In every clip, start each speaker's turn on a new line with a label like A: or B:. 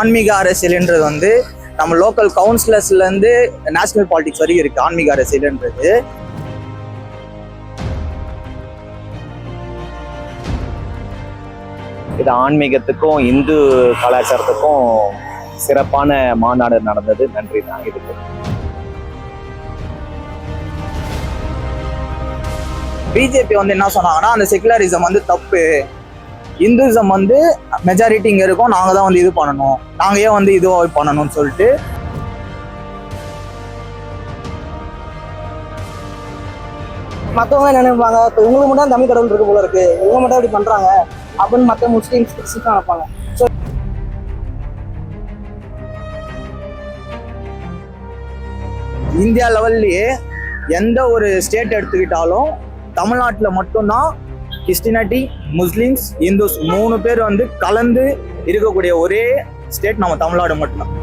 A: ஆன்மீக அரசியல்ன்றது வந்து நம்ம லோக்கல் கவுன்சிலர்ஸ்லேருந்து நேஷனல் பாலிடிக்ஸ் வரைக்கும் இருக்குது. ஆன்மீக அரசியல்ன்றது
B: இது ஆன்மீகத்துக்கும் இந்து கலாச்சாரத்துக்கும் சிறப்பான மாநாடு நடந்தது. நன்றி தான் இதுக்கு.
A: பிஜேபி வந்து என்ன சொன்னாங்கன்னா, அந்த செகுலரிசம் வந்து தப்பு, இந்துசம் வந்து மெஜாரிட்டி இங்கே இருக்கும், நாங்கள் தான் வந்து இது பண்ணணும், நாங்கள் ஏன் வந்து இது பண்ணணும்னு சொல்லிட்டு
C: மற்றவங்க என்ன நினைப்பாங்க, இப்போ இவங்களுக்கு மட்டும் தமிழ் கடவுள் இருக்கு போல இருக்கு, இவங்க மட்டும் அப்படி பண்றாங்க அப்படின்னு மற்ற முஸ்லீம்ஸ் கிறிஸ்டின்ஸ் நினைப்பாங்க. ஸோ
A: இந்தியா லெவல்லையே எந்த ஒரு ஸ்டேட் எடுத்துக்கிட்டாலும் தமிழ்நாட்டில் மட்டும்தான் கிறிஸ்டினானிட்டி, முஸ்லீம்ஸ், இந்துஸ் 3 பேர் வந்து கலந்து இருக்கக்கூடிய ஒரே ஸ்டேட் நம்ம தமிழ்நாடு மட்டும்தான்.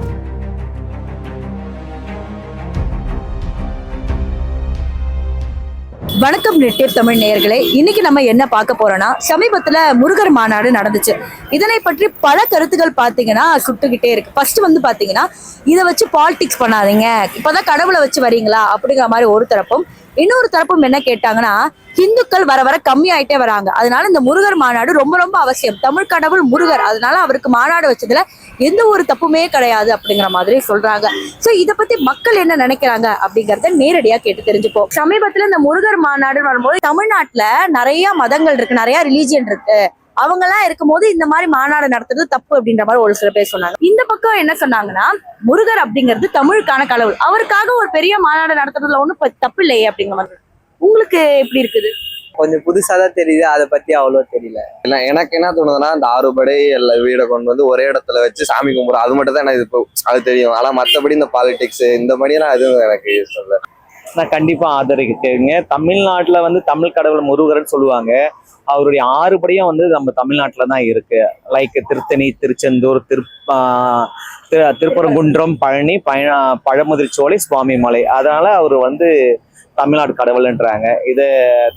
D: வணக்கம் நெட்டிர் தமிழ் நேயர்களே, இன்னைக்கு நம்ம என்ன பார்க்க போறோம்னா, சமீபத்துல முருகர் மாநாடு நடந்துச்சு. இதனை பற்றி பல கருத்துக்கள் பாத்தீங்கன்னா சுட்டுக்கிட்டே இருக்கு. ஃபர்ஸ்ட் வந்து பாத்தீங்கன்னா, இதை வச்சு பாலிடிக்ஸ் பண்ணாதீங்க, இப்பதான் கடவுளை வச்சு வரீங்களா அப்படிங்கிற மாதிரி ஒரு தரப்பும், இன்னொரு தரப்பும் என்ன கேட்டாங்கன்னா, இந்துக்கள் வர வர கம்மி ஆயிட்டே வராங்க, அதனால இந்த முருகர் மாநாடு ரொம்ப ரொம்ப அவசியம், தமிழ் கடவுள் முருகர், அதனால அவருக்கு மாநாடு வச்சதுல எந்த ஒரு தப்புமே கிடையாது அப்படிங்கிற மாதிரி சொல்றாங்க. சோ இதை பத்தி மக்கள் என்ன நினைக்கிறாங்க அப்படிங்கறத நேரடியா கேட்டு தெரிஞ்சுப்போம். சமீபத்துல இந்த முருகர் மாநாடு வரும்போது தமிழ்நாட்டுல நிறைய மதங்கள் இருக்கு, நிறைய ரிலீஜியன் இருக்கு, அவங்க எல்லாம் இருக்கும்போது இந்த மாதிரி மாநாடு நடத்துறது தப்பு அப்படின்ற மாதிரி ஒரு சில பேர் சொன்னாங்க. இந்த பக்கம் என்ன சொன்னாங்கன்னா, முருகர் அப்படிங்கிறது தமிழுக்கான கடவுள், அவருக்காக ஒரு பெரிய மாநாடு நடத்துறதுல ஒண்ணும் தப்பு இல்லையே அப்படிங்கிற மாதிரி. உங்களுக்கு எப்படி இருக்குது?
A: கொஞ்சம் புதுசாக தான் தெரியுது, அதை பற்றி அவ்வளோ தெரியல.
E: இல்லை, எனக்கு என்ன தோணுதுன்னா, இந்த 6 படை எல்லா வீடை கொண்டு வந்து ஒரே இடத்துல வச்சு சாமி கும்பிட்றோம், அது மட்டும் தான் எனக்கு இப்போ அது தெரியும். ஆனால் மற்றபடி இந்த பாலிடிக்ஸ் இந்த மாதிரிலாம் எதுவும் எனக்கு சொல்ல.
B: நான் கண்டிப்பா ஆதரிக்கிறேங்க. தமிழ்நாட்டுல வந்து தமிழ் கடவுள் முருகர்னு சொல்லுவாங்க. அவருடைய 6 படியும் வந்து நம்ம தமிழ்நாட்டில் தான் இருக்கு. லைக் திருத்தணி, திருச்செந்தூர், திருப்பரங்குன்றம், பழனி, பழமுதிர்ச்சோலை, சுவாமி மலை. அதனால அவர் வந்து தமிழ்நாடு கடவுள்ன்றாங்க. இது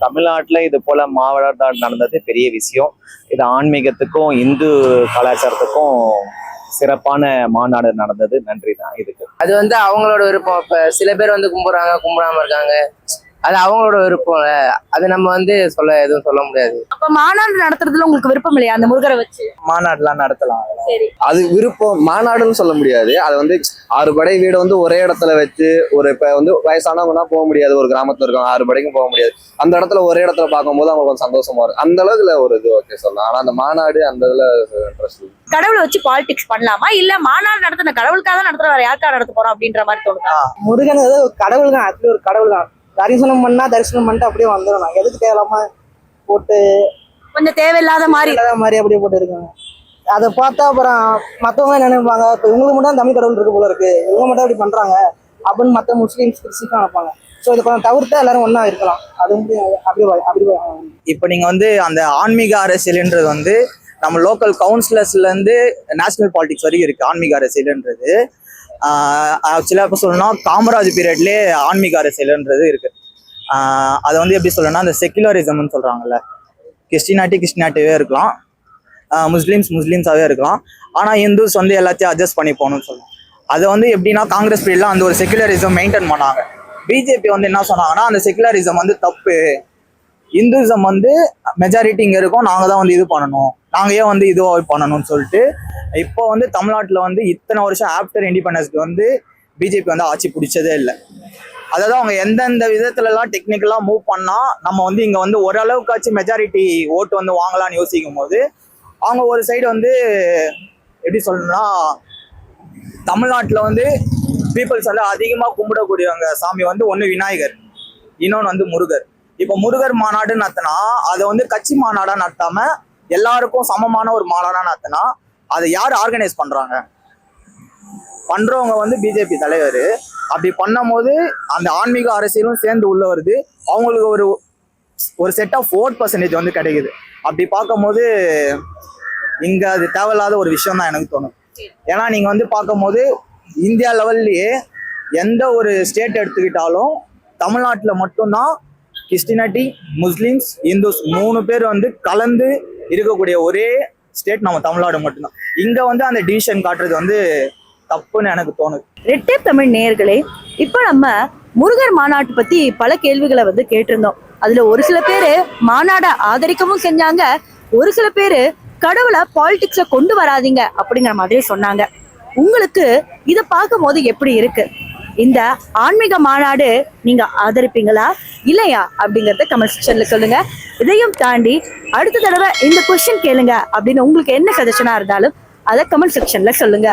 B: தமிழ்நாட்டில் இது போல மாநாடு நடந்தது பெரிய விஷயம். இது ஆன்மீகத்துக்கும் இந்து கலாச்சாரத்துக்கும் சிறப்பான மாநாடு நடந்தது. நன்றி தான் இதுக்கு.
C: அது வந்து அவங்களோட விருப்பம். இப்போ சில பேர் வந்து கும்பிட்றாங்க, கும்பிடாம இருக்காங்க, அது அவங்களோட விருப்பம். அது நம்ம வந்து எதுவும் சொல்ல முடியாது.
D: அப்ப மாநாடு நடத்துறதுல உங்களுக்கு விருப்பம் இல்லையா? அந்த முருகரை வச்சு
A: மாநாடுலாம் நடத்தலாம்.
D: சரி,
E: அது விருப்பம், மாநாடுன்னு சொல்ல முடியாது. அது வந்து 6 படை வீடை வந்து ஒரே இடத்துல வச்சு ஒரு இப்போ வந்து வயசானவங்கன்னா போக முடியாது, ஒரு கிராமத்துல இருக்கவங்க 6 படைக்கும் போக முடியாது, அந்த இடத்துல ஒரே இடத்துல பார்க்கும்போது அவங்க கொஞ்சம் சந்தோஷமா இருக்கும். அந்த அளவுக்குல ஒரு இது ஓகே சொல்லலாம். ஆனா அந்த மாநாடு அந்த இதுல இன்ட்ரெஸ்ட்.
D: கடவுளை வச்சு பாலிடிக்ஸ் பண்ணலாமா, இல்ல மாநாடு நடத்துன கடவுளுக்காக தான் நடத்துற, வேற யாருக்காக நடத்த போறோம் அப்படின்ற மாதிரி தோணுதா?
C: முருகன் கடவுள் தான், அப்படி ஒரு கடவுள் தான். தரிசனம் பண்ணிட்டு அப்படியே வந்துடும். எதுக்கு தேவையில்லாம போட்டு
D: கொஞ்சம் தேவையில்லாத மாதிரி
C: அப்படியே போட்டு இருக்காங்க. அதை பார்த்தா அப்புறம் மற்றவங்க என்ன நினைப்பாங்க, இப்போ இவங்களுக்கு மட்டும் தமிழ் கடவுள் இருக்கு போல இருக்கு, இவங்க மட்டும் அப்படி பண்றாங்க அப்படின்னு மற்ற முஸ்லீம்ஸ் கிறிஸ்டின்ஸ் நினைப்பாங்க. ஸோ இதை கொஞ்சம் தவிர்த்தா எல்லாரும் ஒன்றா இருக்கலாம். அது வந்து அப்படி
A: இப்போ நீங்கள் வந்து அந்த ஆன்மீக அரசியல்ன்றது வந்து நம்ம லோக்கல் கவுன்சிலர்ஸ்லேருந்து நேஷனல் பாலிடிக்ஸ் வரைக்கும் இருக்குது. ஆன்மீக அரசியல்ன்றது ஆக்சுவலாக இப்போ சொல்லணும்னா, காமராஜ் பீரியட்லேயே ஆன்மீக அரசியல்ன்றது இருக்குது. அதை வந்து எப்படி சொல்லணும்னா, அந்த செக்குலரிசம்னு சொல்கிறாங்கல்ல, கிறிஸ்டினாட்டிவே இருக்கலாம், முஸ்லீம்ஸாகவே இருக்கலாம், ஆனால் இந்துஸ் வந்து எல்லாத்தையும் அட்ஜஸ்ட் பண்ணி போகணும்னு சொல்லலாம். அதை வந்து எப்படின்னா, காங்கிரஸ் பீரியட்ல அந்த ஒரு செக்குலரிசம் மெயின்டைன் பண்ணாங்க. பிஜேபி வந்து என்ன சொன்னாங்கன்னா, அந்த செக்குலரிசம் வந்து தப்பு, இந்துசம் வந்து மெஜாரிட்டி இங்கே இருக்கும், நாங்கள் தான் வந்து இது பண்ணணும், நாங்கள் ஏன் வந்து இது பண்ணணும்னு சொல்லிட்டு இப்போ வந்து தமிழ்நாட்டில் வந்து இத்தனை வருஷம் ஆஃப்டர் இண்டிபெண்டன்ஸ்க்கு வந்து பிஜேபி வந்து ஆட்சி பிடிச்சதே இல்லை. அதாவது அவங்க எந்தெந்த விதத்துலலாம் டெக்னிக்கலாக மூவ் பண்ணால் நம்ம வந்து இங்கே வந்து ஓரளவுக்காச்சும் மெஜாரிட்டி ஓட்டு வந்து வாங்கலான்னு யோசிக்கும் போது, அவங்க ஒரு சைடு வந்து எப்படி சொல்லணும்னா, தமிழ்நாட்டில் வந்து பீப்புள்ஸ் வந்து அதிகமாக கும்பிடக்கூடியவங்க சாமி வந்து ஒன்று விநாயகர், இன்னொன்று வந்து முருகர். இப்போ முருகர் மாநாடு நடத்தினா அதை வந்து கட்சி மாநாடாக நடத்தாமல் எல்லாருக்கும் சமமான ஒரு மாநாடாக நடத்தினா அதை யார் ஆர்கனைஸ் பண்ணுறாங்க? பண்ணுறவங்க வந்து பிஜேபி தலைவர். அப்படி பண்ணும் போது அந்த ஆன்மீக அரசியலும் சேர்ந்து உள்ள வருது, அவங்களுக்கு ஒரு செட் ஆஃப் 4% வந்து கிடைக்குது. அப்படி பார்க்கும்போது இங்கே அது தேவையில்லாத ஒரு விஷயம் தான் எனக்கு தோணும். ஏன்னா நீங்கள் வந்து பார்க்கும்போது இந்தியா லெவல்லையே எந்த ஒரு ஸ்டேட் எடுத்துக்கிட்டாலும் தமிழ்நாட்டில் மட்டும்தான் கிறிஸ்டினானிட்டி, முஸ்லீம்ஸ், இந்துஸ் 3 பேர் வந்து கலந்து இருக்கக்கூடிய ஒரே ஸ்டேட் நம்ம தமிழ்நாடு மட்டும்தான். இங்க வந்து அந்த டிவிஷன் காட்டுறது வந்து தப்புன்னு எனக்கு தோணுது.
D: ரெட் டேப் தமிழ் நேயர்களே, இப்ப நம்ம முருகர் மாநாட்டு பத்தி பல கேள்விகளை வந்து கேட்டிருந்தோம். அதுல ஒரு சில பேரு மாநாட ஆதரிக்கவும் செஞ்சாங்க, ஒரு சில பேரு கடவுளை பாலிடிக்ஸ்ல கொண்டு வராதீங்க அப்படிங்கிற மாதிரி சொன்னாங்க. உங்களுக்கு இத பார்க்கும் போது எப்படி இருக்கு? இந்த ஆன்மீக மாநாடு நீங்க ஆதரிப்பீங்களா இல்லையா அப்படிங்கறத கமெண்ட் செக்ஷன்ல சொல்லுங்க. இதையும் தாண்டி அடுத்த தடவை இந்த கொஸ்டின் கேளுங்க அப்படின்னு உங்களுக்கு என்ன சஜஷனா இருந்தாலும் அதை கமெண்ட் செக்ஷன்ல சொல்லுங்க.